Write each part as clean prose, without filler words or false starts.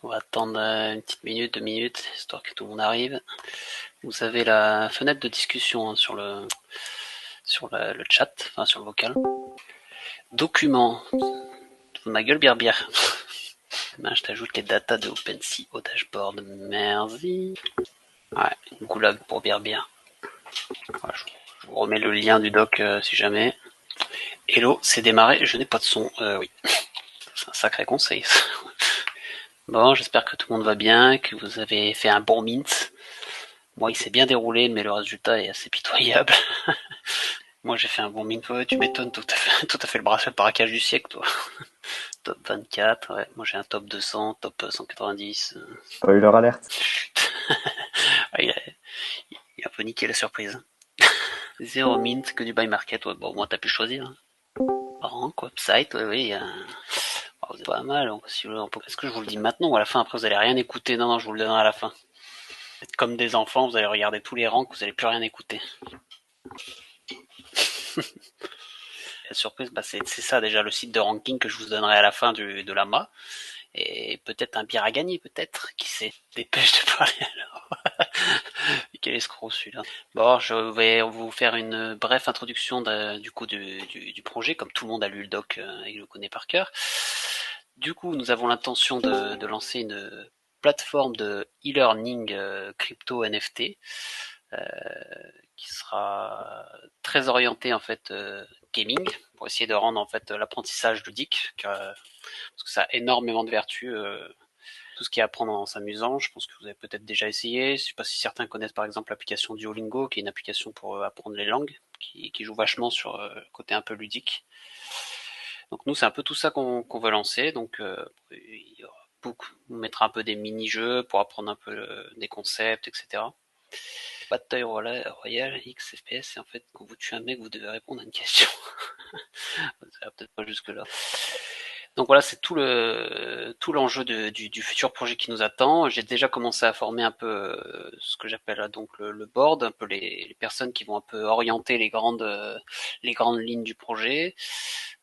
On va attendre une petite minute, 2 minutes, histoire que tout le monde arrive. Vous avez la fenêtre de discussion hein, sur le chat, enfin sur le vocal. Documents. Ma gueule bière. Je t'ajoute les datas de OpenSea au dashboard. Merci. Ouais, goulag pour bière. Voilà, je vous remets le lien du doc si jamais. Hello, c'est démarré, je n'ai pas de son. Oui, c'est un sacré conseil. Bon, j'espère que tout le monde va bien, que vous avez fait un bon mint. Moi, il s'est bien déroulé, mais le résultat est assez pitoyable. Moi, j'ai fait un bon mint. Ouais, tu m'étonnes, tout à fait le braquage du siècle, toi. Top 24, ouais. Moi, j'ai un top 200, top 190. Spoiler alerte. Chut. il a un peu niqué la surprise. Zéro mint, que du buy market. Ouais, bon, moi, t'as pu choisir. Rank, website, oui. Oh, c'est pas mal. Est-ce que je vous le dis maintenant ou à la fin? Après, vous allez rien écouter. Non, je vous le donnerai à la fin. Faites comme des enfants, vous allez regarder tous les ranks, vous allez plus rien écouter. La surprise, c'est ça déjà le site de ranking que je vous donnerai à la fin de l'AMA. Et peut-être un bière à gagner, peut-être. Qui sait? Dépêche de parler alors. Quel escroc celui-là. Bon, je vais vous faire une brève introduction du projet, comme tout le monde a lu le doc et le connaît par cœur. Du coup, nous avons l'intention de lancer une plateforme de e-learning crypto NFT qui sera très orientée en fait gaming pour essayer de rendre en fait l'apprentissage ludique parce que ça a énormément de vertus tout ce qui est apprendre en s'amusant. Je pense que vous avez peut-être déjà essayé. Je ne sais pas si certains connaissent par exemple l'application Duolingo, qui est une application pour apprendre les langues, qui joue vachement sur le côté un peu ludique. Donc nous, c'est un peu tout ça qu'on veut lancer. Donc on mettra un peu des mini-jeux pour apprendre un peu des concepts, etc. Bataille royale, X, FPS, et en fait, quand vous tuez un mec, vous devez répondre à une question. Ça va peut-être pas jusque-là. Donc voilà, c'est tout l'enjeu du futur projet qui nous attend. J'ai déjà commencé à former un peu ce que j'appelle donc le board, un peu les personnes qui vont un peu orienter les grandes lignes du projet.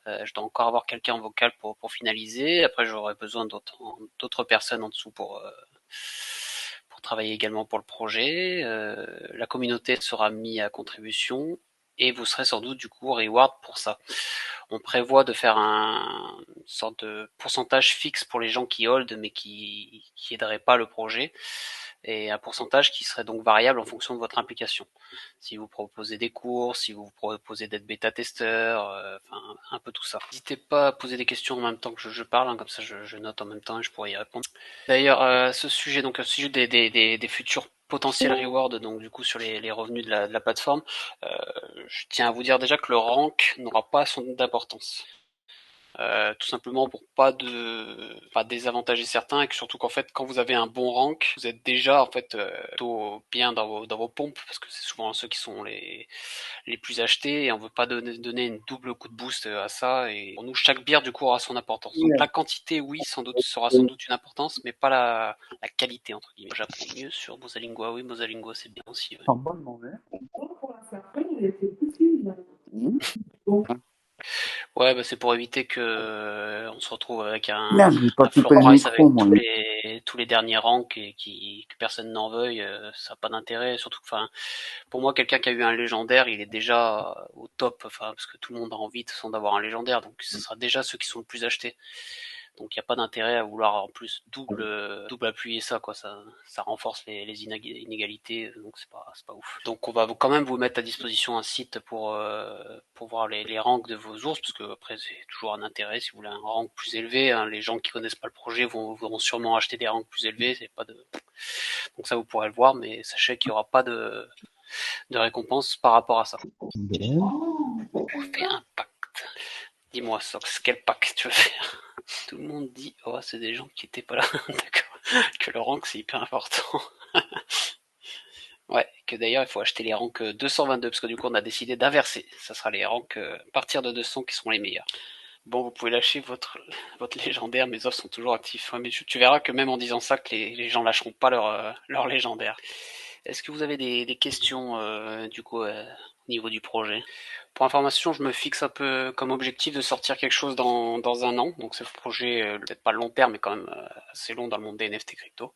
Je dois encore avoir quelqu'un en vocal pour finaliser. Après, j'aurai besoin d'autres personnes en dessous pour travailler également pour le projet. La communauté sera mise à contribution et vous serez sans doute du coup reward pour ça. On prévoit de faire une sorte de pourcentage fixe pour les gens qui hold mais qui aideraient pas le projet et un pourcentage qui serait donc variable en fonction de votre implication. Si vous proposez des cours, si vous proposez d'être bêta-testeur, enfin un peu tout ça. N'hésitez pas à poser des questions en même temps que je parle, hein, comme ça je note en même temps et je pourrais y répondre. D'ailleurs, ce sujet, donc le sujet des futurs potentiels rewards, donc du coup sur les revenus de la plateforme, je tiens à vous dire déjà que le rank n'aura pas son d'importance. Tout simplement pour pas désavantager certains et que surtout qu'en fait quand vous avez un bon rank, vous êtes déjà en fait plutôt bien dans vos pompes parce que c'est souvent ceux qui sont les plus achetés et on veut pas donner une double coup de boost à ça et pour nous chaque bière du coup aura son importance. Donc la quantité oui sans doute sera sans doute une importance mais pas la qualité entre guillemets. J'apprends mieux sur Mosalingua, oui Mosalingua c'est bien aussi. Ouais. Ouais, bah c'est pour éviter que on se retrouve avec Merde, j'ai pas un floor coupé le price micro, avec moi. tous les derniers ranks et que personne n'en veuille, ça n'a pas d'intérêt. Surtout que, enfin, pour moi, quelqu'un qui a eu un légendaire, il est déjà au top, enfin, parce que tout le monde a envie de toute façon d'avoir un légendaire, donc ce sera déjà ceux qui sont le plus achetés. Donc il n'y a pas d'intérêt à vouloir en plus double appuyer ça, quoi. Ça renforce les inégalités, donc c'est pas ouf. Donc on va quand même vous mettre à disposition un site pour voir les ranks de vos ours, parce que après c'est toujours un intérêt. Si vous voulez un rank plus élevé, hein, les gens qui connaissent pas le projet vont sûrement acheter des ranks plus élevés. C'est pas de donc ça vous pourrez le voir, mais sachez qu'il n'y aura pas de récompense par rapport à ça. On fait un pacte. Dis-moi Sox, quel pacte tu veux faire? Tout le monde dit oh c'est des gens qui étaient pas là, d'accord. Que le rank c'est hyper important. Ouais, que d'ailleurs il faut acheter les ranks 222 parce que du coup on a décidé d'inverser. Ça sera les ranks à partir de 200 qui seront les meilleurs. Bon, vous pouvez lâcher votre légendaire, mes offres sont toujours actives. Ouais, mais tu verras que même en disant ça, que les gens lâcheront pas leur légendaire. Est-ce que vous avez des questions du coup au niveau du projet? Pour information, je me fixe un peu comme objectif de sortir quelque chose dans un an. Donc c'est un projet peut-être pas long terme, mais quand même assez long dans le monde des NFT crypto.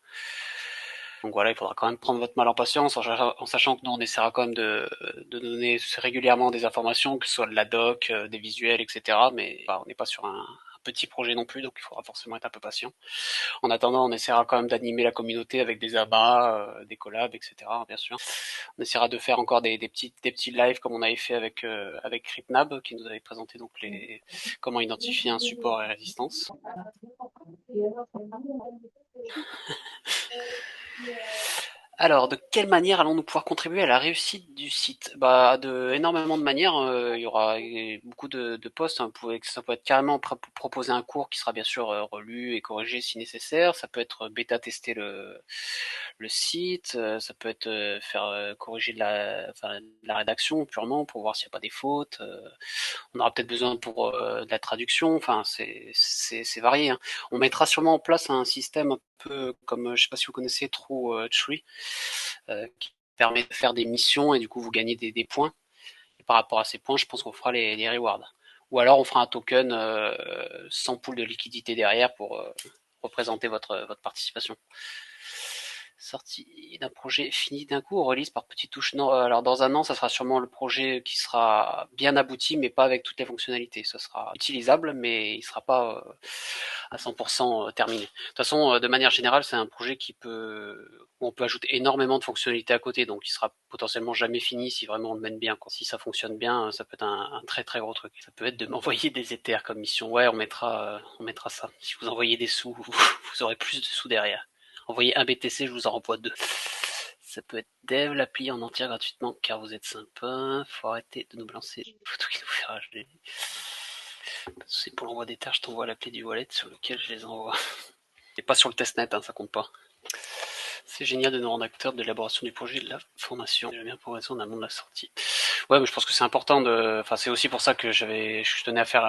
Donc voilà, il faudra quand même prendre votre mal en patience, en sachant que nous on essaiera quand même de donner régulièrement des informations, que ce soit de la doc, des visuels, etc. Mais bah, on n'est pas sur un petit projet non plus, donc il faudra forcément être un peu patient. En attendant, on essaiera quand même d'animer la communauté avec des abats, des collabs, etc. Bien sûr. On essaiera de faire encore des petits lives comme on avait fait avec Cryptnab, qui nous avait présenté donc comment identifier un support et résistance. Alors, de quelle manière allons-nous pouvoir contribuer à la réussite du site? Bah, de énormément de manières. Il y aura beaucoup de posts, hein. Ça peut être carrément proposer un cours qui sera bien sûr relu et corrigé si nécessaire. Ça peut être bêta-tester le site. Ça peut être faire corriger enfin, de la rédaction purement pour voir s'il n'y a pas des fautes. On aura peut-être besoin pour de la traduction. Enfin, c'est varié, hein. On mettra sûrement en place un système un peu comme, je sais pas si vous connaissez Tree, qui permet de faire des missions et du coup vous gagnez des points. Et par rapport à ces points, je pense qu'on fera les rewards. Ou alors on fera un token sans pool de liquidité derrière pour représenter votre participation. Sortie d'un projet fini d'un coup, release par petites touches. Non, alors dans un an, ça sera sûrement le projet qui sera bien abouti, mais pas avec toutes les fonctionnalités. Ça sera utilisable, mais il sera pas à 100% terminé. De toute façon, de manière générale, c'est un projet où on peut ajouter énormément de fonctionnalités à côté, donc il sera potentiellement jamais fini si vraiment on le mène bien. Si ça fonctionne bien, ça peut être un très très gros truc. Ça peut être de m'envoyer des Ethers comme mission. Ouais, on mettra ça. Si vous envoyez des sous, vous aurez plus de sous derrière. Envoyez un BTC, je vous en renvoie deux. Ça peut être dev, l'appli en entière gratuitement, car vous êtes sympa. Faut arrêter de nous balancer des photos qui nous fait rager. C'est pour l'envoi des terres, je t'envoie l'appli du wallet sur lequel je les envoie. Et pas sur le testnet, hein, ça compte pas. C'est génial de nous rendre acteurs de l'élaboration du projet et de la formation. J'aime bien progresser en amont de la sortie. Ouais, mais je pense que c'est important enfin, c'est aussi pour ça que je tenais à faire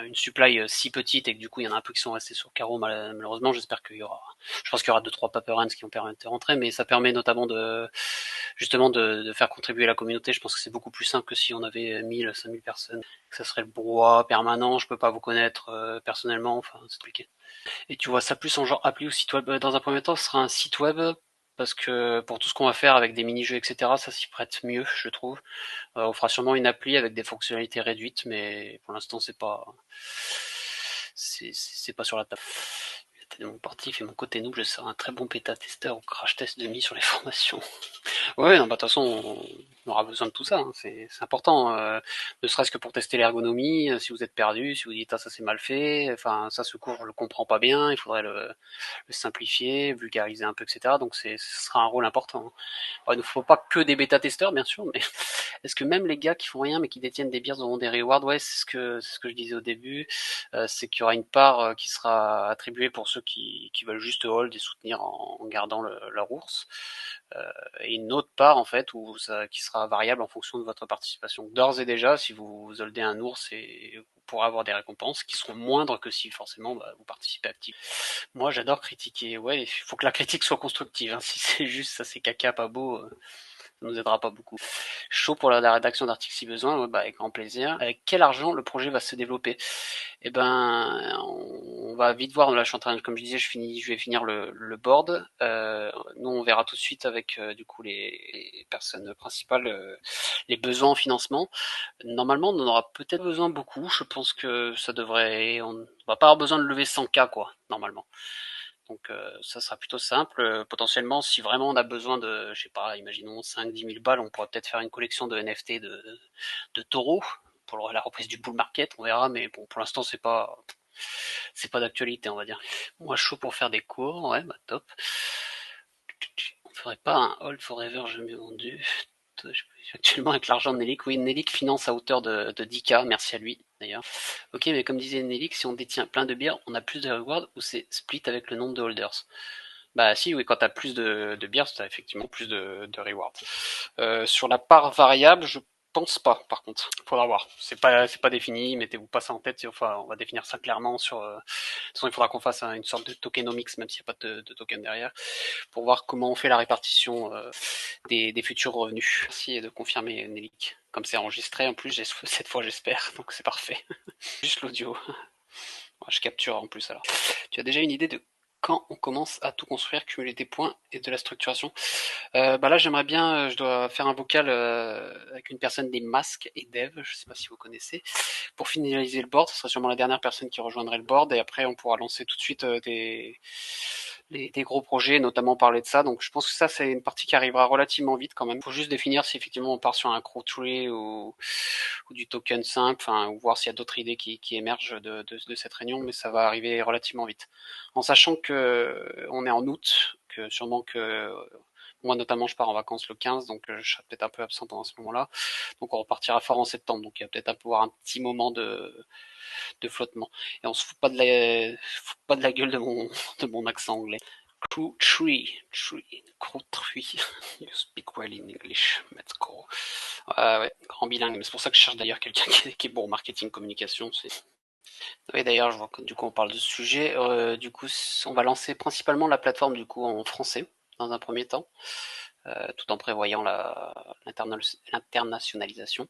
une supply si petite et que du coup, il y en a un peu qui sont restés sur carreau, malheureusement. Je pense qu'il y aura 2-3 paperhands qui vont permettre de rentrer, mais ça permet notamment justement de faire contribuer la communauté. Je pense que c'est beaucoup plus simple que si on avait 1000, 5000 personnes. Ça serait le brouhaha permanent, je peux pas vous connaître personnellement, enfin, c'est compliqué. Et tu vois ça plus en genre appli ou site web? Dans un premier temps, ce sera un site web, parce que pour tout ce qu'on va faire avec des mini-jeux, etc., ça s'y prête mieux, je trouve. On fera sûrement une appli avec des fonctionnalités réduites, mais pour l'instant, c'est pas sur la table. De mon parti et mon côté noob, je serai un très bon bêta-testeur ou crash test demi sur les formations. Ouais, non, bah, de toute façon, on aura besoin de tout ça, hein. C'est important, ne serait-ce que pour tester l'ergonomie, si vous êtes perdu, si vous dites, ah, ça c'est mal fait, enfin, ça, ce cours, je le comprends pas bien, il faudrait le simplifier, vulgariser un peu, etc. Donc ce sera un rôle important, hein. Alors, il ne faut pas que des bêta-testeurs, bien sûr, mais est-ce que même les gars qui font rien mais qui détiennent des bières auront des rewards? Ouais, c'est ce que je disais au début. C'est qu'il y aura une part qui sera attribuée pour ceux qui veulent juste hold et soutenir en gardant leur ours. Et une autre part en fait qui sera variable en fonction de votre participation. D'ores et déjà, si vous holdez un ours, vous pourrez avoir des récompenses qui seront moindres que si forcément vous participez activement. Moi, j'adore critiquer. Ouais, il faut que la critique soit constructive, hein. Si c'est juste ça, c'est caca, pas beau, ça nous aidera pas beaucoup. Chaud pour la rédaction d'articles si besoin, ouais, bah, avec grand plaisir. Avec quel argent le projet va se développer? Eh ben, on va vite voir. Là, je suis en train, comme je disais, je vais finir le board. Nous, on verra tout de suite avec du coup les personnes principales les besoins en financement. Normalement, on en aura peut-être besoin beaucoup. Je pense que on va pas avoir besoin de lever 100K quoi, normalement. Donc ça sera plutôt simple. Potentiellement, si vraiment on a besoin de, je sais pas, imaginons 5-10 000 balles, on pourra peut-être faire une collection de NFT de taureaux pour la reprise du bull market, on verra, mais bon, pour l'instant, c'est pas d'actualité, on va dire. Moi, chaud pour faire des cours, ouais, bah top. On ferait pas un hold forever jamais vendu. Je suis actuellement avec l'argent de Nelik. Oui, Nelik finance à hauteur de 10K, merci à lui d'ailleurs. Ok, mais comme disait Nelik, si on détient plein de bières, on a plus de rewards ou c'est split avec le nombre de holders? Bah si, oui, quand t'as plus de bières, t'as effectivement plus de rewards. Sur la part variable, je pense pas, par contre. Faudra voir. C'est pas défini, mettez-vous pas ça en tête. Enfin, on va définir ça clairement sur. De toute façon, il faudra qu'on fasse une sorte de tokenomics, même s'il n'y a pas de token derrière, pour voir comment on fait la répartition des futurs revenus. Merci de confirmer, Nelik. Comme c'est enregistré, en plus, cette fois, j'espère, donc c'est parfait. Juste l'audio. Je capture en plus alors. Tu as déjà une idée de quand on commence à tout construire, cumuler des points et de la structuration? Bah là, j'aimerais bien, je dois faire un vocal avec une personne des masques et dev, je sais pas si vous connaissez, pour finaliser le board. Ce sera sûrement la dernière personne qui rejoindrait le board et après on pourra lancer tout de suite des gros projets, notamment parler de ça. Donc je pense que ça c'est une partie qui arrivera relativement vite quand même. Il faut juste définir si effectivement on part sur un crow tree ou du token simple, enfin, ou voir s'il y a d'autres idées qui émergent de cette réunion, mais ça va arriver relativement vite. En sachant que on est en août, que sûrement que moi notamment je pars en vacances le 15, donc je serai peut-être un peu absent pendant ce moment-là. Donc on repartira fort en septembre, donc il y a peut-être un petit moment de flottement. Et on se fout pas de la gueule de mon accent anglais. Crew tree. You speak well in English, let's go. Ouais, grand bilingue, mais c'est pour ça que je cherche d'ailleurs quelqu'un qui est bon en marketing communication. Oui, d'ailleurs, je vois que du coup on parle de ce sujet. Du coup, on va lancer principalement la plateforme du coup en français dans un premier temps, tout en prévoyant l'internationalisation.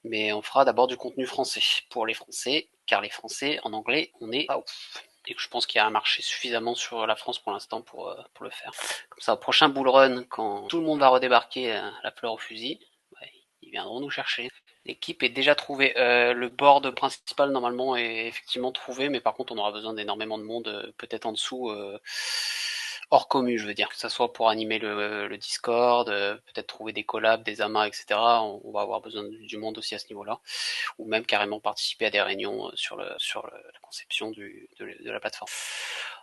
Mais on fera d'abord du contenu français pour les Français, car les Français en anglais, on est pas ouf. Et je pense qu'il y a un marché suffisamment sur la France pour l'instant pour le faire. Comme ça, au prochain bull run, quand tout le monde va redébarquer la fleur au fusil, ouais, ils viendront nous chercher. L'équipe est déjà trouvée. Le board principal normalement est effectivement trouvé, mais par contre on aura besoin d'énormément de monde, peut-être en dessous, hors commu, je veux dire, que ça soit pour animer le Discord, peut-être trouver des collabs, des amas, etc. On va avoir besoin du monde aussi à ce niveau-là, ou même carrément participer à des réunions la conception de la plateforme.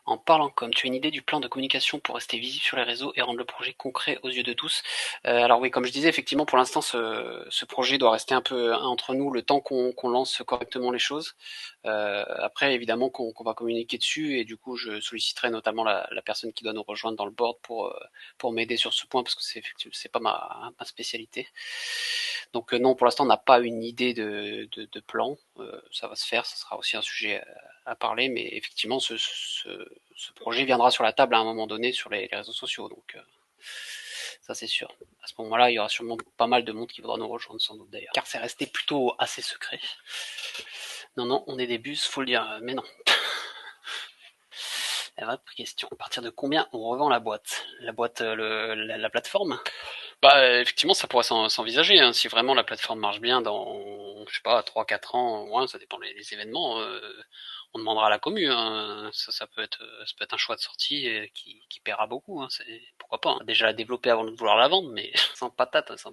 En parlant comme, tu as une idée du plan de communication pour rester visible sur les réseaux et rendre le projet concret aux yeux de tous? Alors oui, comme je disais, effectivement, pour l'instant, ce projet doit rester un peu entre nous le temps qu'on lance correctement les choses. Après, évidemment, qu'on va communiquer dessus et du coup, je solliciterai notamment la personne qui doit nous rejoindre dans le board pour m'aider sur ce point parce que c'est pas ma spécialité. Donc non, pour l'instant, on n'a pas une idée de plan. Ça va se faire, ça sera aussi un sujet à parler, mais effectivement, ce projet viendra sur la table à un moment donné sur les réseaux sociaux. Donc ça c'est sûr. À ce moment-là, il y aura sûrement pas mal de monde qui voudra nous rejoindre sans doute d'ailleurs. Car c'est resté plutôt assez secret. Non, on est des bus, faut le dire, mais non. La vraie question, à partir de combien on revend la boîte? La boîte, la plateforme? Bah effectivement ça pourrait s'envisager, hein, si vraiment la plateforme marche bien dans, je sais pas, 3-4 ans, ouais, ça dépend des événements, on demandera à la commu, hein, ça ça peut être un choix de sortie qui paiera beaucoup, hein, pourquoi pas, hein. Déjà la développer avant de vouloir la vendre, mais sans patate, ça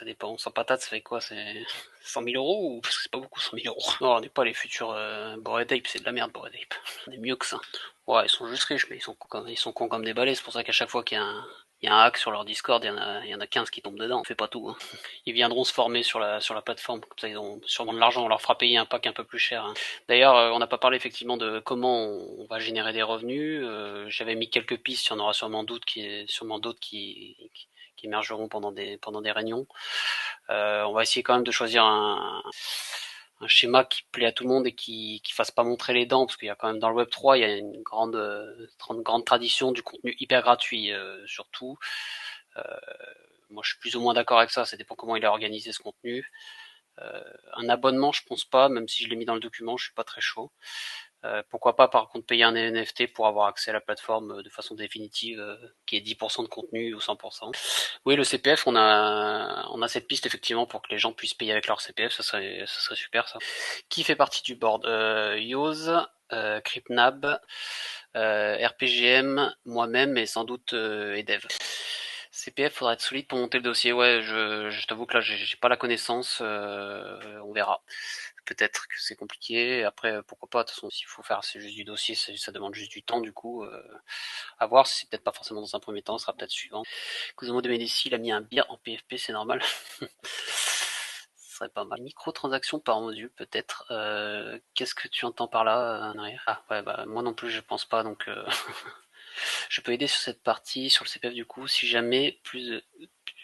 dépend. Sans patate, ça fait quoi? C'est 100 000 euros ou parce que c'est pas beaucoup 100 000 euros. Non, on n'est pas les futurs Bored Ape, c'est de la merde Bored Ape. On est mieux que ça. Ouais, ils sont juste riches, mais ils sont cons comme des balais. C'est pour ça qu'à chaque fois il y a un hack sur leur Discord, il y en a 15 qui tombent dedans. On fait pas tout, hein. Ils viendront se former sur la plateforme, comme ça ils ont sûrement de l'argent, on leur fera payer un pack un peu plus cher, hein. D'ailleurs, on n'a pas parlé effectivement de comment on va générer des revenus. J'avais mis quelques pistes, il y en aura sûrement d'autres qui émergeront pendant des réunions. On va essayer quand même de choisir un schéma qui plaît à tout le monde et qui fasse pas montrer les dents, parce qu'il y a quand même dans le Web 3, il y a une grande tradition du contenu hyper gratuit, surtout. Euh, Moi, je suis plus ou moins d'accord avec ça. Ça dépend comment il a organisé ce contenu. Un abonnement, je pense pas, même si je l'ai mis dans le document, je suis pas très chaud. Pourquoi pas par contre payer un NFT pour avoir accès à la plateforme de façon définitive, qui est 10% de contenu ou 100%. Oui, le CPF, on a cette piste effectivement pour que les gens puissent payer avec leur CPF, ça serait super ça. Qui fait partie du board? Yoz, Crypnab, RPGM, moi-même et sans doute Edev. CPF, faudra être solide pour monter le dossier. Ouais, je t'avoue que là, j'ai pas la connaissance. On verra. Peut-être que c'est compliqué. Après, pourquoi pas. De toute façon, s'il faut faire, c'est juste du dossier, ça demande juste du temps. Du coup, à voir. C'est peut-être pas forcément dans un premier temps. Ce sera peut-être suivant. Kuzumo de Medici, il a mis un bien en PFP, c'est normal. Ce serait pas mal. Microtransactions par module, peut-être. Qu'est-ce que tu entends par là, en arrière? Ah ouais, bah moi non plus, je pense pas. Donc, je peux aider sur cette partie, sur le CPF du coup, si jamais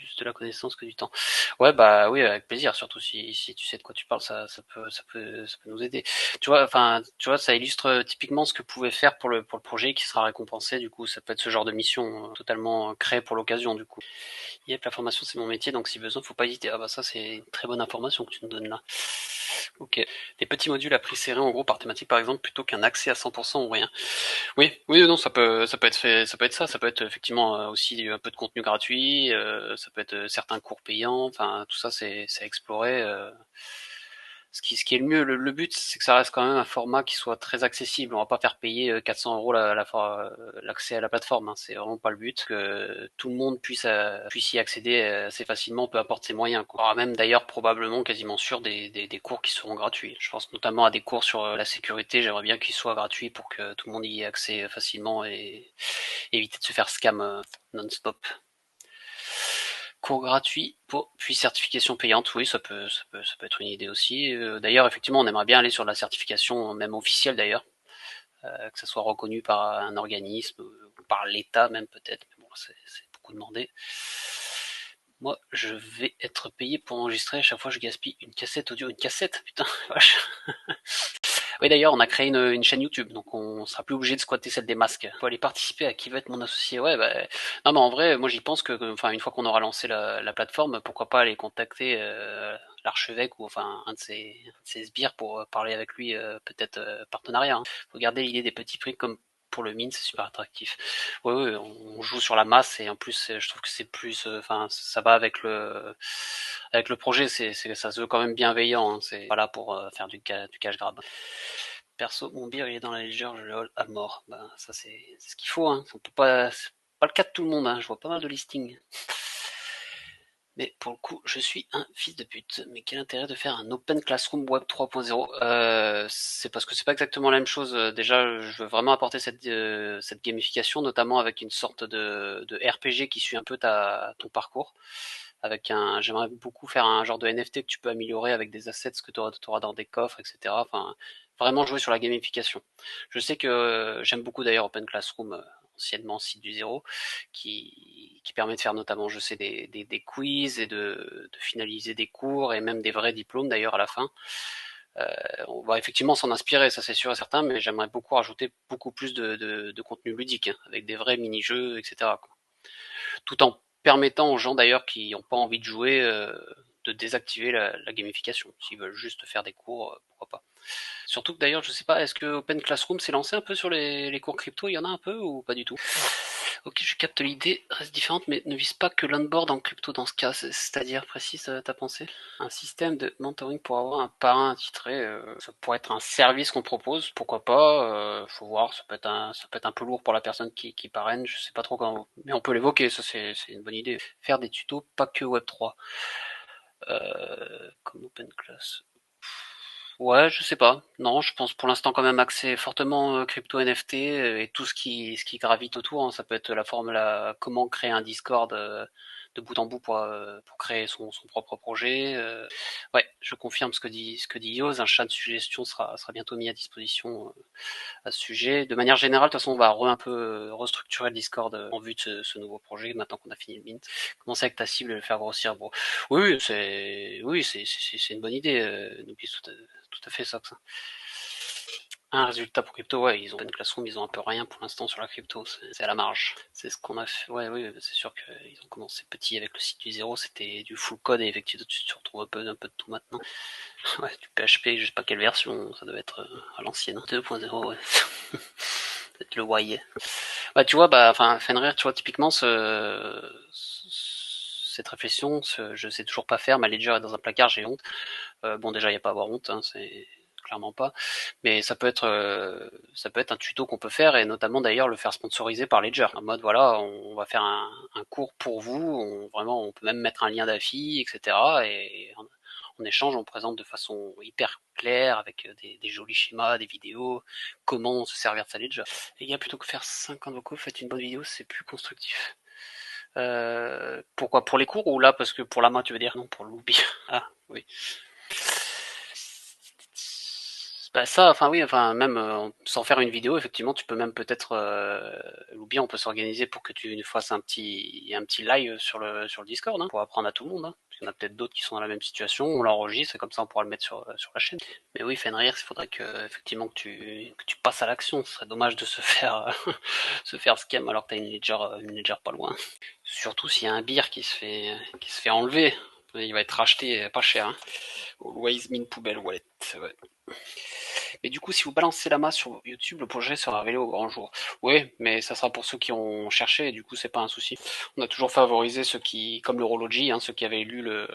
plus de la connaissance que du temps. Ouais, bah oui, avec plaisir, surtout si tu sais de quoi tu parles, ça peut nous aider. Tu vois, ça illustre typiquement ce que pouvait faire pour le projet qui sera récompensé. Du coup, ça peut être ce genre de mission totalement créée pour l'occasion. Du coup, yep, la formation c'est mon métier, donc si besoin, faut pas hésiter. Ah bah ça c'est une très bonne information que tu nous donnes là. Ok, des petits modules à prix serré en gros par thématique par exemple, plutôt qu'un accès à 100% ou rien. Oui, oui, non, ça peut être fait, ça peut être effectivement aussi un peu de contenu gratuit, ça peut être certains cours payants, enfin tout ça c'est à explorer. Ce qui est le mieux, le but c'est que ça reste quand même un format qui soit très accessible. On va pas faire payer 400 € l'accès à la plateforme, hein. C'est vraiment pas le but. Que tout le monde puisse y accéder assez facilement, peu importe ses moyens, quoi. Il y aura même d'ailleurs probablement quasiment sûr des cours qui seront gratuits. Je pense notamment à des cours sur la sécurité. J'aimerais bien qu'ils soient gratuits pour que tout le monde y ait accès facilement et éviter de se faire scam non-stop. Cours gratuit puis certification payante, oui, ça peut être une idée aussi. D'ailleurs, effectivement, on aimerait bien aller sur la certification, même officielle d'ailleurs, que ça soit reconnu par un organisme, par l'État même peut-être, mais bon, c'est beaucoup demandé. Moi, je vais être payé pour enregistrer. À chaque fois, je gaspille une cassette audio. Une cassette, putain, vache. Oui, d'ailleurs, on a créé une chaîne YouTube, donc on sera plus obligé de squatter celle des masques. Faut aller participer à qui va être mon associé. Ouais, bah, non, mais en vrai, moi j'y pense enfin, une fois qu'on aura lancé la plateforme, pourquoi pas aller contacter l'archevêque ou enfin un de ses sbires pour parler avec lui, peut-être partenariat, hein. Faut garder l'idée des petits prix comme pour le mine, c'est super attractif. Oui, oui, on joue sur la masse et en plus, je trouve que c'est plus, enfin, ça va avec le projet. Ça se veut quand même bienveillant, hein. C'est pas là pour faire du cash grab. Perso, mon beer il est dans la légère, je le hall à mort. Ben, ça c'est ce qu'il faut, hein. On peut pas, c'est pas le cas de tout le monde, hein. Je vois pas mal de listings. Mais pour le coup, je suis un fils de pute. Mais quel intérêt de faire un Open Classroom Web 3.0? C'est parce que c'est pas exactement la même chose. Déjà, je veux vraiment apporter cette gamification, notamment avec une sorte de RPG qui suit un peu ton parcours. J'aimerais beaucoup faire un genre de NFT que tu peux améliorer avec des assets que tu auras dans des coffres, etc. Enfin, vraiment jouer sur la gamification. Je sais que j'aime beaucoup d'ailleurs Open Classroom, anciennement Site du Zéro, qui permet de faire notamment, je sais, des quiz et de finaliser des cours et même des vrais diplômes d'ailleurs à la fin. On va effectivement s'en inspirer, ça c'est sûr et certain, mais j'aimerais beaucoup rajouter beaucoup plus de contenu ludique, hein, avec des vrais mini-jeux, etc., quoi. Tout en permettant aux gens d'ailleurs qui n'ont pas envie de jouer de désactiver la gamification. S'ils veulent juste faire des cours, pourquoi pas. Surtout que d'ailleurs, je sais pas, est-ce que Open Classroom s'est lancé un peu sur les cours crypto? Il y en a un peu ou pas du tout? Ok, je capte l'idée, reste différente, mais ne vise pas que l'onboard en crypto dans ce cas, c'est-à-dire, précise ta pensée? Un système de mentoring pour avoir un parrain attitré, ça pourrait être un service qu'on propose, pourquoi pas, faut voir, ça peut être un peu lourd pour la personne qui parraine, je sais pas trop comment, mais on peut l'évoquer, ça c'est une bonne idée. Faire des tutos, pas que Web3, comme Open Class. Ouais, je sais pas. Non, je pense pour l'instant quand même axé fortement crypto NFT et tout ce qui gravite autour, hein. Ça peut être comment créer un Discord de bout en bout pour créer son propre projet. Ouais, je confirme ce que dit Yoz. Un chat de suggestion sera bientôt mis à disposition à ce sujet. De manière générale, de toute façon, on va un peu restructurer le Discord en vue de ce nouveau projet maintenant qu'on a fini le mint. Commencer avec ta cible et le faire grossir. Bon, oui, c'est une bonne idée. N'oublie tout à fait ça. Un résultat pour crypto, ouais, ils ont une classroom, ils ont un peu rien pour l'instant sur la crypto, c'est à la marge. C'est ce qu'on a fait, ouais, oui, c'est sûr qu'ils ont commencé petit avec le site du zéro, c'était du full code et effectivement tu retrouves un peu de tout maintenant. Ouais, du PHP, je sais pas quelle version, ça doit être à l'ancienne, 2.0, ouais. Peut-être le Y. Bah tu vois, bah enfin Fenrir, tu vois, typiquement cette réflexion, je sais toujours pas faire, ma ledger est dans un placard, j'ai honte. Bon déjà il y a pas à avoir honte, hein, c'est clairement pas. Mais ça peut être un tuto qu'on peut faire et notamment d'ailleurs le faire sponsoriser par Ledger. En mode voilà, on va faire un cours pour vous, vraiment on peut même mettre un lien d'affi, etc. Et en échange on présente de façon hyper claire avec des jolis schémas, des vidéos, comment se servir de sa Ledger. Les gars, plutôt que faire 50 vocaux, faites une bonne vidéo, c'est plus constructif. Pourquoi? Pour les cours ou là parce que pour la main tu veux dire? Non, pour l'oubli. Ah oui. Bah ça, enfin oui, enfin même sans faire une vidéo, effectivement, tu peux même peut-être, ou bien on peut s'organiser pour que tu fasses un petit live sur le Discord, hein, pour apprendre à tout le monde. Hein. Parce qu'il y en a peut-être d'autres qui sont dans la même situation. On l'enregistre et comme ça on pourra le mettre sur la chaîne. Mais oui, Fenrir, il faudrait que effectivement que tu passes à l'action. Ce serait dommage de se faire se faire scam alors que t'as une ledger pas loin. Surtout s'il y a un beer qui se fait enlever. Il va être racheté pas cher. Hein. Always mean poubelle wallet. Ouais. Mais du coup, si vous balancez la masse sur YouTube, le projet sera révélé au grand jour. Oui, mais ça sera pour ceux qui ont cherché, et du coup, c'est pas un souci. On a toujours favorisé ceux qui, comme l'Horology, hein, ceux qui avaient lu le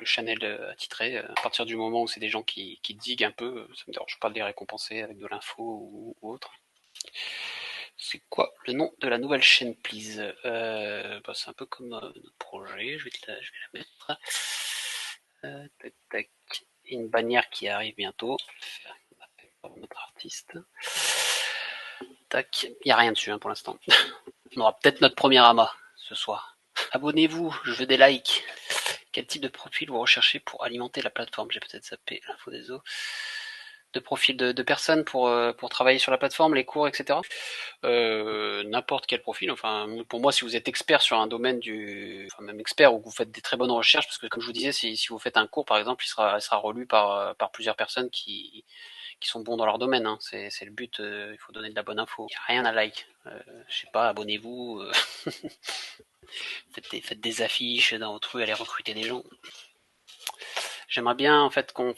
channel attitré. À partir du moment où c'est des gens qui diguent un peu, ça me dérange pas de les récompenser avec de l'info ou autre. C'est quoi le nom de la nouvelle chaîne, please? Bah, c'est un peu comme notre projet. Je vais la mettre. Tac, tac. Une bannière qui arrive bientôt. Notre artiste. Tac, il n'y a rien dessus hein, pour l'instant. On aura peut-être notre premier amas ce soir. Abonnez-vous, je veux des likes. Quel type de profil vous recherchez pour alimenter la plateforme? J'ai peut-être zappé l'info des eaux. De profil de personnes pour travailler sur la plateforme, les cours, etc. N'importe quel profil. Enfin, pour moi, si vous êtes expert sur un domaine enfin même expert ou que vous faites des très bonnes recherches, parce que comme je vous disais, si vous faites un cours, par exemple, il sera relu par plusieurs personnes qui sont bons dans leur domaine. Hein. C'est le but. Il faut donner de la bonne info. Il n'y a rien à like. Je sais pas, abonnez-vous. Faites des affiches dans votre rue, allez recruter des gens. J'aimerais bien en fait qu'on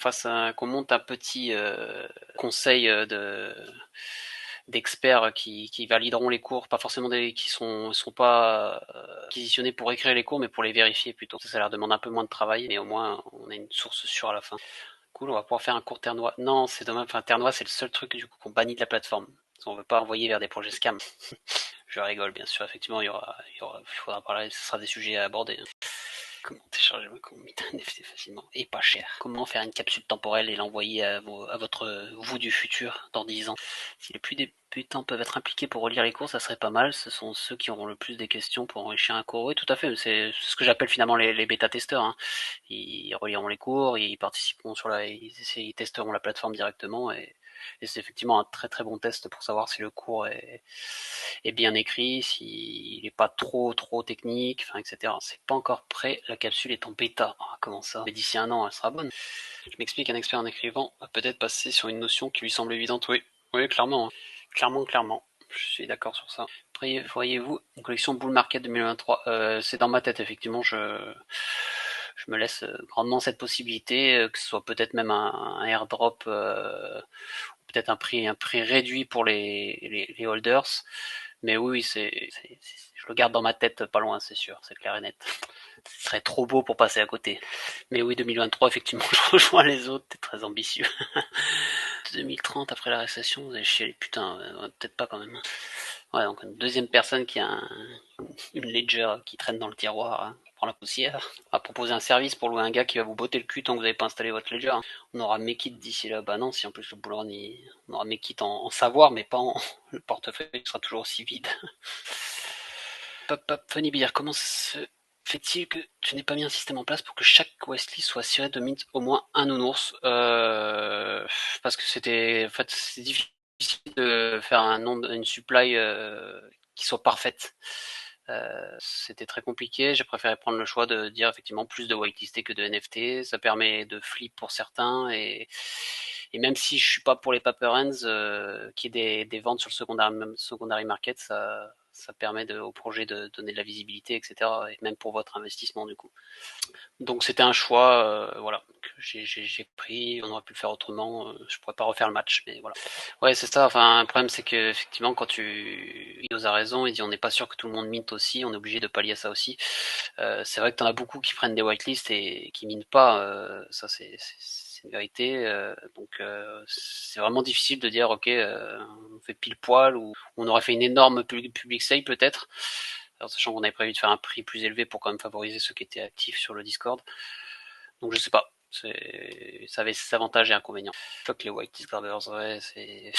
monte un petit conseil d'experts qui valideront les cours, pas forcément qui sont pas quisitionnés pour écrire les cours, mais pour les vérifier plutôt. Ça leur demande un peu moins de travail, mais au moins on a une source sûre à la fin. Cool, on va pouvoir faire un cours Ternois. Non, c'est dommage. Enfin, Ternois, c'est le seul truc du coup qu'on bannit de la plateforme. On veut pas envoyer vers des projets scam. Je rigole, bien sûr. Effectivement, il faudra parler. Ce sera des sujets à aborder. Hein. Comment télécharger comment mettre un NFT facilement et pas cher. Comment faire une capsule temporelle et l'envoyer à votre vous du futur dans 10 ans. Si les plus débutants peuvent être impliqués pour relire les cours, ça serait pas mal. Ce sont ceux qui auront le plus des questions pour enrichir un cours. Oui, tout à fait. C'est ce que j'appelle finalement les bêta-testeurs. Hein. Ils reliront les cours, ils participeront ils testeront la plateforme directement et c'est effectivement un très très bon test pour savoir si le cours est bien écrit, s'il n'est pas trop technique, enfin, etc. C'est pas encore prêt, la capsule est en bêta. Ah, comment ça? Mais d'ici un an, elle sera bonne. Je m'explique, un expert en écrivant va peut-être passer sur une notion qui lui semble évidente. Oui, oui, clairement. Hein. Clairement. Je suis d'accord sur ça. Après, voyez-vous, une collection Bull Market 2023, c'est dans ma tête, effectivement, je me laisse grandement cette possibilité, que ce soit peut-être même un airdrop, peut-être un prix réduit pour les holders. Mais oui, je le garde dans ma tête pas loin, c'est sûr, c'est clair et net. Ce serait trop beau pour passer à côté. Mais oui, 2023, effectivement, je rejoins les autres, t'es très ambitieux. 2030, après la récession, vous allez chier les putains, peut-être pas quand même. Ouais, donc une deuxième personne qui a une ledger qui traîne dans le tiroir, hein, qui prend la poussière. On va proposer un service pour louer un gars qui va vous botter le cul tant que vous n'avez pas installé votre ledger. Hein. On aura Mekit d'ici là. Bah non, si en plus le boulot on aura Mekit en savoir, mais pas en. Le portefeuille sera toujours aussi vide. Pop, Funny Beer, comment se fait-il que tu n'aies pas mis un système en place pour que chaque Wesley soit assuré de mint au moins un nounours Parce que en fait, c'est difficile de faire une supply qui soit parfaite. C'était très compliqué. J'ai préféré prendre le choix de dire effectivement plus de whitelistés que de NFT. Ça permet de flip pour certains et même si je suis pas pour les paper hands, qu'il y ait des ventes sur le secondary market, ça permet au projet de donner de la visibilité, etc. Et même pour votre investissement du coup. Donc c'était un choix, voilà, que j'ai pris. On aurait pu le faire autrement. Je pourrais pas refaire le match, mais voilà. Ouais, c'est ça. Enfin, le problème c'est que effectivement, Ios a raison. Il dit on n'est pas sûr que tout le monde mint aussi. On est obligé de pallier à ça aussi. C'est vrai que t'en as beaucoup qui prennent des whitelists et qui minent pas. Ça c'est une vérité. Donc c'est vraiment difficile de dire ok, on fait pile poil ou on aurait fait une énorme public sale peut-être. Alors, sachant qu'on avait prévu de faire un prix plus élevé pour quand même favoriser ceux qui étaient actifs sur le Discord. Donc je sais pas. Ça avait ses avantages et inconvénients. Fuck les whitelist grabbers, ouais, c'est.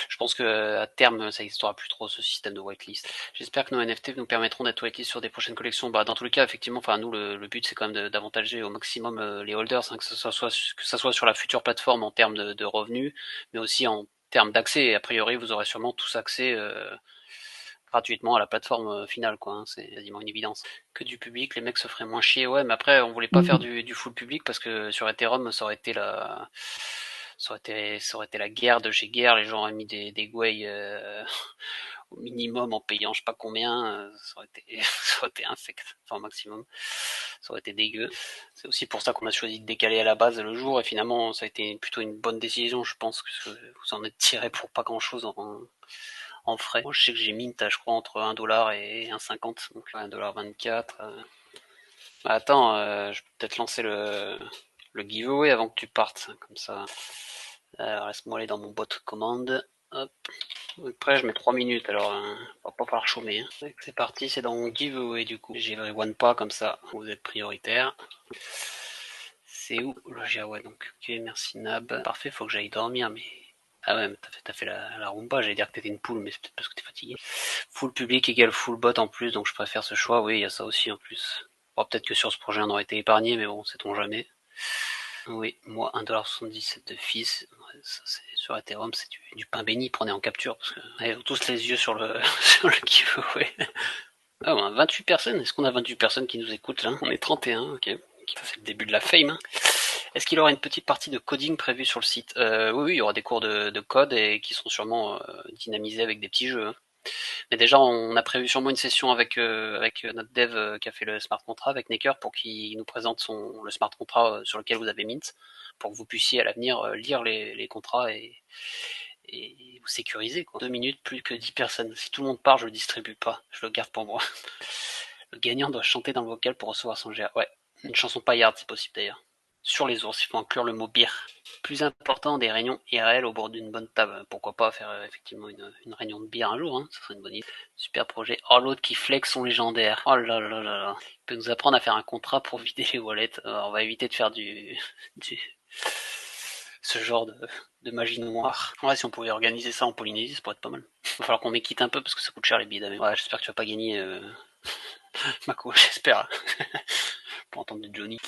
Je pense que à terme, ça n'existera plus trop ce système de whitelist. J'espère que nos NFT nous permettront d'être whitelist sur des prochaines collections. Bah, dans tous les cas, effectivement, enfin, nous, le but, c'est quand même d'avantager au maximum les holders, hein, que ça soit sur la future plateforme en termes de revenus, mais aussi en termes d'accès. Et a priori, vous aurez sûrement tous accès gratuitement à la plateforme finale, quoi. Hein, c'est quasiment une évidence. Que du public, les mecs se feraient moins chier. Ouais, mais après, on voulait pas faire du full public parce que sur Ethereum, ça aurait été la guerre de chez guerre. Les gens auraient mis des gwei au minimum en payant je sais pas combien. Ça aurait été, ça aurait été infect, enfin au maximum. Ça aurait été dégueu. C'est aussi pour ça qu'on a choisi de décaler à la base le jour et finalement ça a été plutôt une bonne décision, je pense que vous en êtes tiré pour pas grand chose en frais. Moi, je sais que j'ai mint je crois, entre 1$ et 1,50$, donc 1,24$. Attends, je peux peut-être lancer le giveaway avant que tu partes, comme ça. Reste-moi aller dans mon bot commande. Hop. Après, je mets 3 minutes, alors va pas falloir chômer. Hein. C'est parti, c'est dans mon giveaway du coup. J'ai one pas comme ça, vous êtes prioritaire. C'est où le Jawad donc ok, merci Nab. Parfait, faut que j'aille dormir, mais. Ah ouais, mais t'as fait la rumba, j'allais dire que t'étais une poule, mais c'est peut-être parce que t'es fatigué. Full public égale full bot en plus, donc je préfère ce choix, oui, il y a ça aussi en plus. Bon, peut-être que sur ce projet on aurait été épargné, mais bon, sait-on jamais. Oui, moi 1,77$ de fils, ça, sur Ethereum c'est du pain béni, prenez en capture, parce que ils ont tous les yeux sur le, sur le giveaway. Ah, on a 28 personnes, est-ce qu'on a 28 personnes qui nous écoutent là? On est 31, ok. Ça c'est le début de la fame. Hein. Est-ce qu'il y aura une petite partie de coding prévue sur le site? Oui, il y aura des cours de code et qui seront sûrement dynamisés avec des petits jeux. Hein. Mais déjà, on a prévu sûrement une session avec notre dev qui a fait le smart contract, avec Necker, pour qu'il nous présente le smart contract sur lequel vous avez mint, pour que vous puissiez à l'avenir lire les contrats et vous sécuriser. Quoi. 2 minutes, plus que 10 personnes. Si tout le monde part, je le distribue pas, je le garde pour moi. Le gagnant doit chanter dans le vocal pour recevoir son GA. Ouais, une chanson paillarde si possible d'ailleurs. Sur les ours, il faut inclure le mot beer. Plus important, des réunions IRL au bord d'une bonne table. Pourquoi pas faire effectivement une réunion de bière un jour, hein, ça serait une bonne idée. Super projet. Oh, l'autre qui flex son légendaire. Oh là là là là. Il peut nous apprendre à faire un contrat pour vider les wallets. On va éviter de faire ce genre de magie noire. Ouais, si on pouvait organiser ça en Polynésie, ça pourrait être pas mal. Il va falloir qu'on m'équite un peu parce que ça coûte cher les billets d'avion. Ouais, j'espère que tu vas pas gagner Mako, j'espère. Pour entendre du Johnny.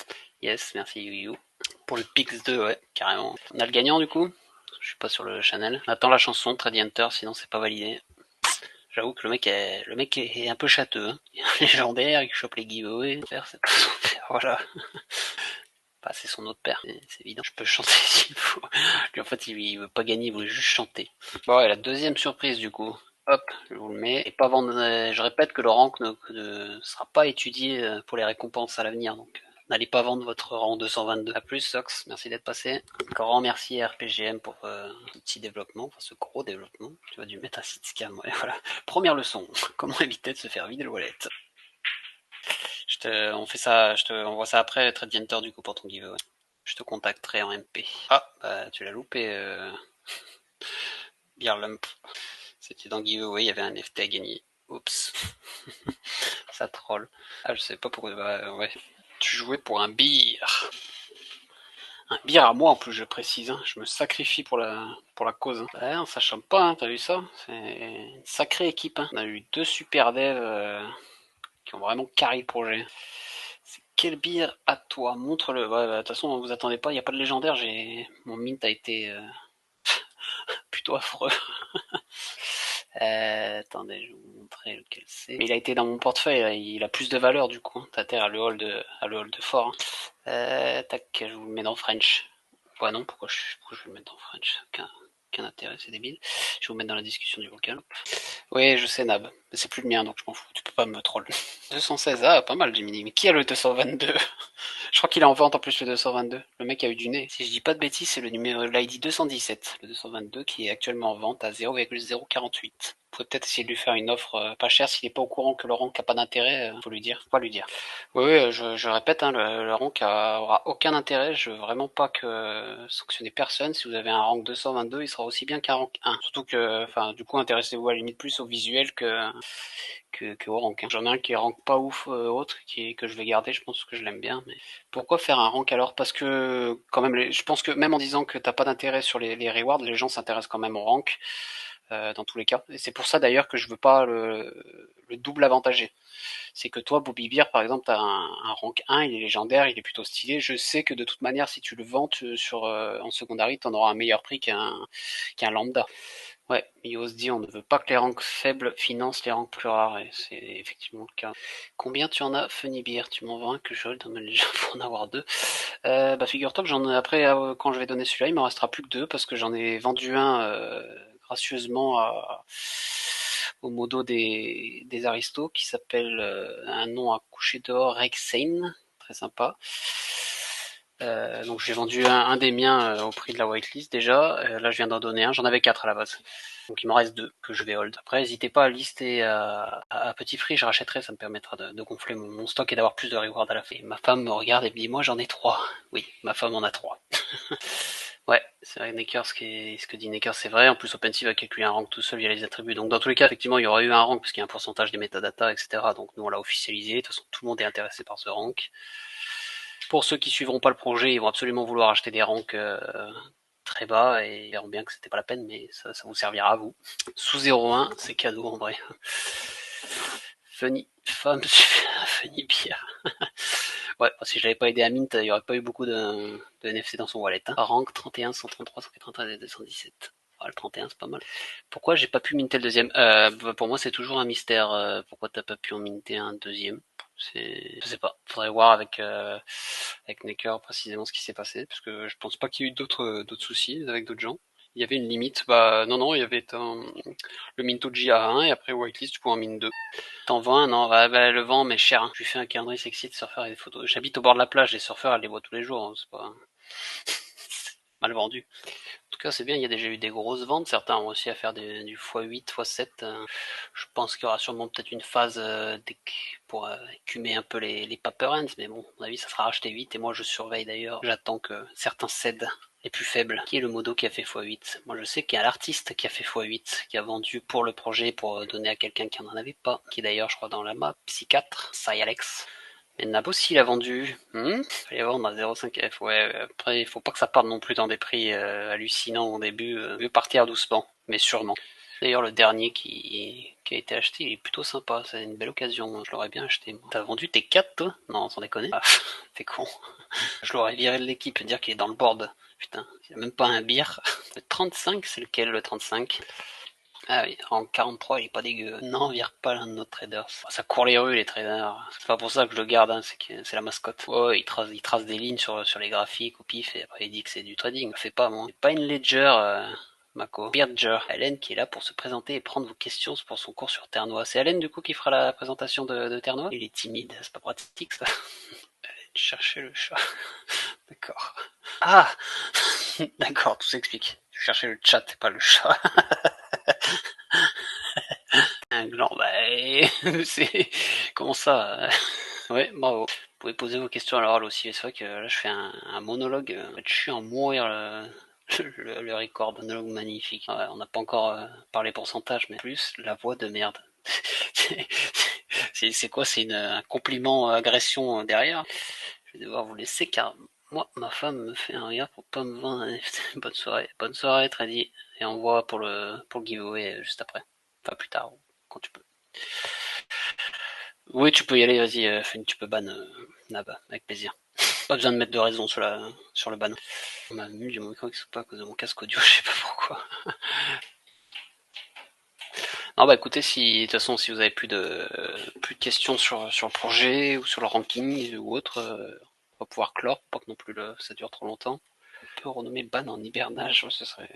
Yes, merci Yu. Pour le Pix 2, ouais, carrément. On a le gagnant du coup. Je suis pas sur le channel. On attend la chanson, Trade Hunter, sinon c'est pas validé. J'avoue que le mec est un peu châteux. Hein. Il est un légendaire, il chope les giveaways. C'est pas son père, voilà. Bah, c'est son autre père, c'est évident. Je peux chanter s'il faut. Lui, en fait, il veut pas gagner, il veut juste chanter. Bon, et la deuxième surprise, du coup. Hop, je vous le mets. Et pas vendre, je répète que le rank ne sera pas étudié pour les récompenses à l'avenir, donc n'allez pas vendre votre rang 222. A plus, Sox, merci d'être passé. Grand merci à RPGM pour ce petit développement, enfin ce gros développement. Tu vas dû mettre un site scam, ouais, voilà. Première leçon, comment éviter de se faire vider le wallet. On fait ça, je te envoie ça après, Trade Hunter du coup pour ton giveaway. Je te contacterai en MP. Ah, bah tu l'as loupé, Beerlump. C'était dans giveaway, il y avait un FT à gagner. Oups. Ça troll. Ah, je sais pas pourquoi. Bah, ouais. Tu jouais pour un beer. Un beer à moi en plus, je précise. Hein. Je me sacrifie pour la cause. Hein. Ouais, on s'acharne pas, hein, t'as vu ça? C'est une sacrée équipe. Hein. On a eu 2 super devs qui ont vraiment carré le projet. C'est quel beer à toi? Montre-le. Ouais, bah, de toute façon, vous attendez pas, il n'y a pas de légendaire. Mon mint a été plutôt affreux. Attendez, je vais vous montrer lequel c'est. Mais il a été dans mon portefeuille, il a plus de valeur du coup. T'as intérêt à le hold fort. Tac, je vous le mets dans French. Ouais non, pourquoi je vais le mettre dans French? Aucun intérêt, c'est débile. Je vais vous mettre dans la discussion du vocal. Oui, je sais Nab, mais c'est plus le mien donc je m'en fous, tu peux pas me troll. 216, ah pas mal Gemini, mais qui a le 222? Je crois qu'il est en vente en plus le 222. Le mec a eu du nez. Si je dis pas de bêtises, c'est le numéro l'ID 217, le 222 qui est actuellement en vente à 0,048. Vous pouvez peut-être essayer de lui faire une offre pas chère s'il est pas au courant que le rank a pas d'intérêt, faut lui dire. Faut pas lui dire. Oui, oui, je répète, hein, le rank aura aucun intérêt. Je veux vraiment pas que sanctionner personne. Si vous avez un rank 222, il sera aussi bien qu'un rank 1. Surtout que, enfin, du coup, intéressez-vous à la limite plus au visuel que au rank. Hein. J'en ai un qui est rank pas ouf autre, que je vais garder, je pense que je l'aime bien. Mais pourquoi faire un rank alors? Parce que quand même, je pense que même en disant que t'as pas d'intérêt sur les rewards, les gens s'intéressent quand même au rank dans tous les cas. Et c'est pour ça d'ailleurs que je veux pas le double avantager. C'est que toi, Bobby Beer, par exemple, t'as un rank 1, il est légendaire, il est plutôt stylé. Je sais que de toute manière, si tu le vends en secondary, t'en auras un meilleur prix qu'un lambda. Ouais, Mios dit on ne veut pas que les ranks faibles financent les ranks plus rares, et c'est effectivement le cas. Combien tu en as, Funny Beer? Tu m'en vends un que je dans ma légende pour en avoir deux. Bah figure-toi que j'en ai après, quand je vais donner celui-là, il m'en restera plus que deux parce que j'en ai vendu un gracieusement au modo des aristos qui s'appelle un nom à coucher dehors, Rexane, très sympa. Donc j'ai vendu un des miens au prix de la whitelist déjà. Là je viens d'en donner un, j'en avais quatre à la base. Donc il m'en reste deux que je vais hold. Après n'hésitez pas à lister à petit prix, je rachèterai, ça me permettra de gonfler mon stock et d'avoir plus de rewards à la fin. Et ma femme me regarde et me dit moi j'en ai trois. Oui, ma femme en a trois. Ouais, c'est vrai, Necker, ce que dit Necker, c'est vrai. En plus, OpenSea va calculer un rank tout seul via les attributs. Donc, dans tous les cas, effectivement, il y aura eu un rank parce qu'il y a un pourcentage des métadatas, etc. Donc, nous, on l'a officialisé. De toute façon, tout le monde est intéressé par ce rank. Pour ceux qui suivront pas le projet, ils vont absolument vouloir acheter des ranks très bas et ils verront bien que c'était pas la peine, mais ça vous servira à vous. Sous 0,1, c'est cadeau en vrai. Funny femme, funny pierre. Ouais, si je l'avais pas aidé à Mint, il y aurait pas eu beaucoup de NFC dans son wallet. Hein. Rank 31, 133, 193 et 217. Ouais, le 31, c'est pas mal. Pourquoi j'ai pas pu minter le deuxième Pour moi, c'est toujours un mystère. Pourquoi t'as pas pu en minter un deuxième? Je sais pas. Faudrait voir avec Necker précisément ce qui s'est passé, parce que je pense pas qu'il y ait eu d'autres soucis avec d'autres gens. Il y avait une limite. Bah non, il y avait le Mintoji à 1 et après whitelist tu pouvais en mine 2. T'en vends un? Non, bah, le vent mais cher. Hein. Je lui fais un calendrier sexy de surfeurs et des photos. J'habite au bord de la plage, les surfeurs elles les voient tous les jours. Hein. C'est pas mal vendu. En tout cas, c'est bien, il y a déjà eu des grosses ventes. Certains ont réussi à faire du x8, x7. Je pense qu'il y aura sûrement peut-être une phase pour écumer un peu les Paper Hands, mais bon, à mon avis, ça sera racheté vite. Et moi, je surveille d'ailleurs. J'attends que certains cèdent les plus faibles. Qui est le modo qui a fait x8? Moi, je sais qu'il y a l'artiste qui a fait x8, qui a vendu pour le projet, pour donner à quelqu'un qui n'en avait pas. Qui est d'ailleurs, je crois, dans la map, Psy4, Alex. Et Nabo aussi l'a vendu. Fallait vendre à 0,5F. Ouais, après, il faut pas que ça parte non plus dans des prix hallucinants au début. Mieux partir doucement, mais sûrement. D'ailleurs, le dernier qui a été acheté, il est plutôt sympa. C'est une belle occasion. Je l'aurais bien acheté. T'as vendu tes 4, toi? Non, sans déconner. Ah, t'es con. Je l'aurais viré de l'équipe, dire qu'il est dans le board. Putain, il y a même pas un beer. Le 35, c'est lequel le 35? Ah oui, en 43, il est pas dégueu. Non, vire pas l'un de nos traders. Ça court les rues, les traders. C'est pas pour ça que je le garde, hein, c'est la mascotte. Ouais, il trace des lignes sur les graphiques au pif et après il dit que c'est du trading. Fais pas, moi. C'est pas une ledger, Mako. Beardger. Hélène qui est là pour se présenter et prendre vos questions pour son cours sur Ternois. C'est Hélène, du coup, qui fera la présentation de Ternois? Il est timide, c'est pas pratique, ça. Chercher le chat. D'accord. Ah! D'accord, tout s'explique. Tu cherchais le chat, pas le chat. Un gland, bah, c'est... Comment ça? Ouais, bravo. Vous pouvez poser vos questions à l'oral aussi. C'est vrai que là, je fais un monologue. Je suis en mourir le record. Monologue magnifique. Ouais, on n'a pas encore parlé pourcentage, mais plus la voix de merde. C'est quoi? C'est un compliment agression derrière. Je vais devoir vous laisser car moi, ma femme me fait un regard pour pas me vendre un NFT. Bonne soirée. Bonne soirée, très dit. Et on voit pour le giveaway juste après. Enfin, plus tard, quand tu peux. Oui, tu peux y aller, vas-y, tu peux ban Nab, avec plaisir. Pas besoin de mettre de raison sur le ban. On m'a mis du micro qui pas à cause de mon casque audio, je sais pas pourquoi. Non, bah écoutez, de toute façon, si vous avez plus de questions sur le projet ou sur le ranking ou autre, on va pouvoir clore, pas que non plus ça dure trop longtemps. On peut renommer ban en hibernage, ce serait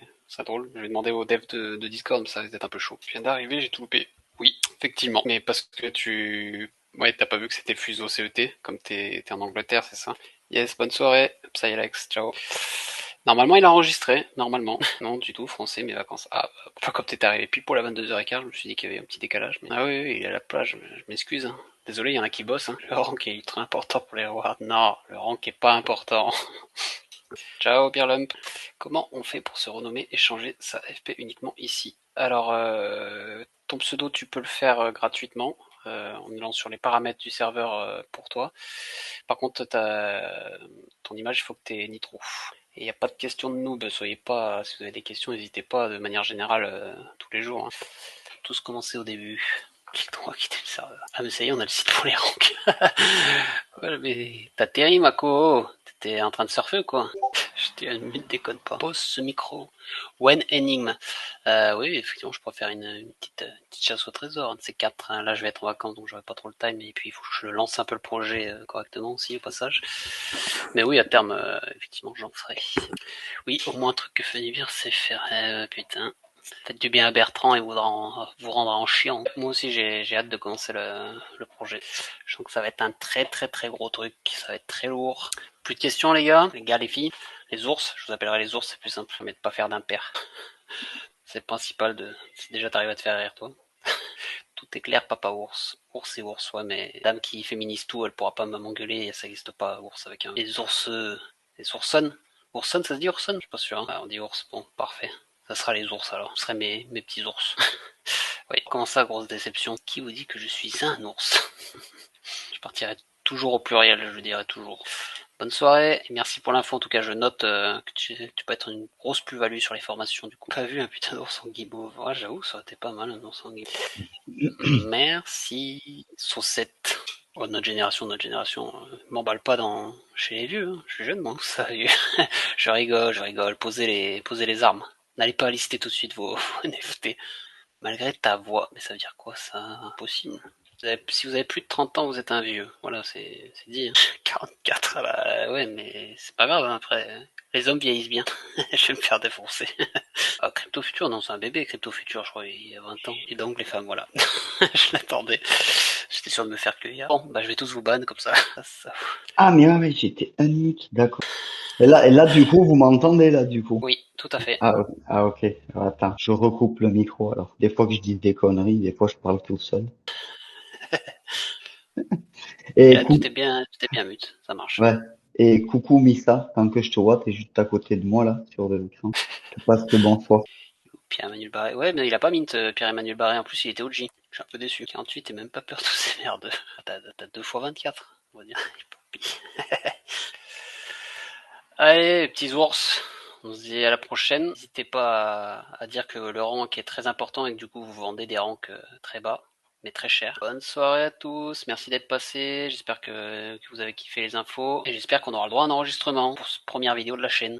drôle. Je vais demander aux devs de Discord, mais ça risque d'être un peu chaud. Je viens d'arriver, j'ai tout loupé. Oui, effectivement. Mais parce que ouais, t'as pas vu que c'était Fuso CET, comme t'es en Angleterre, c'est ça? Yes, bonne soirée. Psylex, ciao. Normalement, il a enregistré, normalement. Non, du tout, français, mes vacances. Ah, enfin, comme t'es arrivé pile pour la 22h15, je me suis dit qu'il y avait un petit décalage. Mais... Ah oui, il est à la plage, je m'excuse. Hein. Désolé, il y en a qui bossent. Hein. Le rank est ultra important pour les rewards. Non, le rank est pas important. Ciao, Beerlump. Comment on fait pour se renommer et changer sa FP uniquement ici? Alors, ton pseudo, tu peux le faire gratuitement en allant sur les paramètres du serveur pour toi. Par contre, ton image, il faut que tu aies Nitro. Et il n'y a pas de questions de noob, soyez pas, si vous avez des questions, n'hésitez pas de manière générale tous les jours. Hein. Tous commencer au début. Clique droit, quitter le serveur. Ah mais ça y est, on a le site pour les ranks. Voilà, mais t'as terri Mako, t'étais en train de surfer ou quoi? Je te ne déconne pas. Pose ce micro. When Enigme. Oui, effectivement, je pourrais faire une petite chasse au trésor, un de ces quatre. Hein. Là, je vais être en vacances, donc j'aurai pas trop le time. Et puis, il faut que je lance un peu le projet correctement aussi, au passage. Mais oui, à terme, effectivement, j'en ferai. Oui, au moins un truc que fait Nivir, c'est faire... putain. Faites du bien à Bertrand et vous rendra en chiant. Moi aussi, j'ai hâte de commencer le projet. Je sens que ça va être un très très très gros truc. Ça va être très lourd. Plus de questions, les gars, les filles. Les ours, je vous appellerai les ours, c'est plus simple, mais de pas faire d'impair. C'est le principal de. Si déjà t'arrives à te faire rire, toi. Tout est clair, papa ours. Ours et ours, ouais, mais dame qui féminise tout, elle pourra pas m'engueuler, ça existe pas, ours avec un. Les ours. Les oursonnes. Oursonne, ça se dit oursonne? Je suis pas sûr. Hein. Ah, on dit ours, bon, parfait. Ça sera les ours alors. Ce seraient mes petits ours. Oui, comment ça, grosse déception? Qui vous dit que je suis un ours? Je partirai toujours au pluriel, je dirais toujours. Bonne soirée, et merci pour l'info. En tout cas, je note que tu peux être une grosse plus-value sur les formations du coup. Pas vu un putain d'ours en guimauve. Ouais, j'avoue, ça aurait été pas mal un ours en guimauve. Merci. Saucette. Oh, notre génération, m'emballe pas chez les vieux. Hein. Je suis jeune, moi. Ça, je rigole. Posez les armes. N'allez pas lister tout de suite vos NFT. Malgré ta voix. Mais ça veut dire quoi ça? Impossible. Si vous avez plus de 30 ans, vous êtes un vieux. Voilà, c'est dit. Hein. 44, bah ouais, mais c'est pas grave, hein, après. Les hommes vieillissent bien. Je vais me faire défoncer. Ah, Crypto Futur, non, c'est un bébé, Crypto Futur, je crois, il y a 20 ans. Et donc, les femmes, voilà. Je l'attendais. J'étais sûr de me faire cueillir. Bon, bah, je vais tous vous ban comme ça. Ah, mais ouais, j'étais unique, d'accord. Et là, du coup, vous m'entendez, là, du coup? Oui, tout à fait. Ok. Alors, attends, je recoupe le micro, alors. Des fois que je dis des conneries, des fois je parle tout seul. Et Et là, tu t'es bien mute, ça marche. ouais. Et coucou, Missa. Tant que je te vois, t'es juste à côté de moi, là, sur l'écran. Je te passe le bonsoir. Pierre-Emmanuel Barré. Ouais, mais il a pas mint Pierre-Emmanuel Barré. En plus, il était OG. Je suis un peu déçu. 48 et même pas peur de ces merdes. T'as 2 fois 24, on va dire. Allez, petits ours. On se dit à la prochaine. N'hésitez pas à dire que le rank est très important et que du coup vous vendez des ranks très bas, mais très chers. Bonne soirée à tous. Merci d'être passés. J'espère que vous avez kiffé les infos. Et j'espère qu'on aura le droit à un enregistrement pour cette première vidéo de la chaîne.